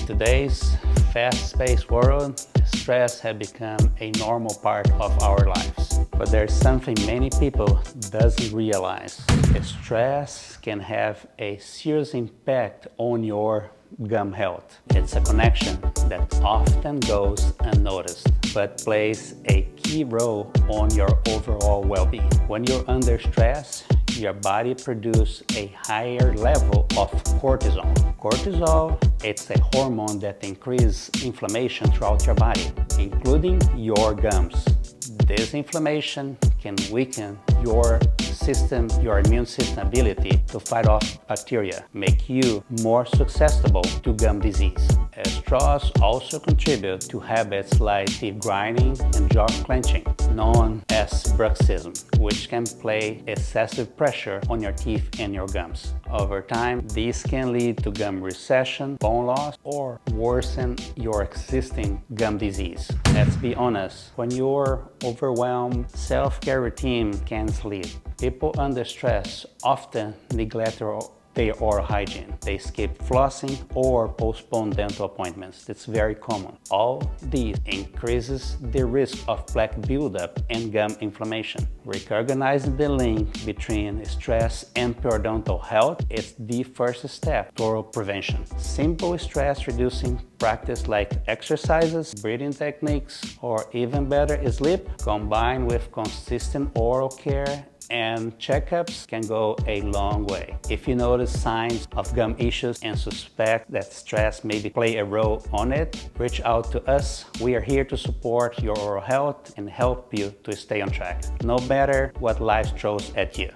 today's fast-paced world, stress has become a normal part of our lives. But there's something many people doesn't realize. Stress can have a serious impact on your gum health. It's a connection that often goes unnoticed, but plays a key role on your overall well-being. When you're under stress, your body produces a higher level of cortisol. Cortisol, it's a hormone that increases inflammation throughout your body, including your gums. This inflammation can weaken your system, your immune system ability to fight off bacteria, make you more susceptible to gum disease. Straws also contribute to habits like teeth grinding and jaw clenching, known as bruxism, which can place excessive pressure on your teeth and your gums. Over time, this can lead to gum recession, bone loss, or worsen your existing gum disease. Let's be honest, when you're overwhelmed, self-care routine can sleep. People under stress often neglect their oral hygiene. They skip flossing or postpone dental appointments. That's very common. All these increases the risk of plaque buildup and gum inflammation. Recognizing the link between stress and periodontal health is the first step toward prevention. Simple stress reducing practice like exercises, breathing techniques, or even better sleep, combined with consistent oral care and checkups can go a long way. If you notice signs of gum issues and suspect that stress maybe play a role on it, reach out to us. We are here to support your oral health and help you to stay on track, no matter what life throws at you.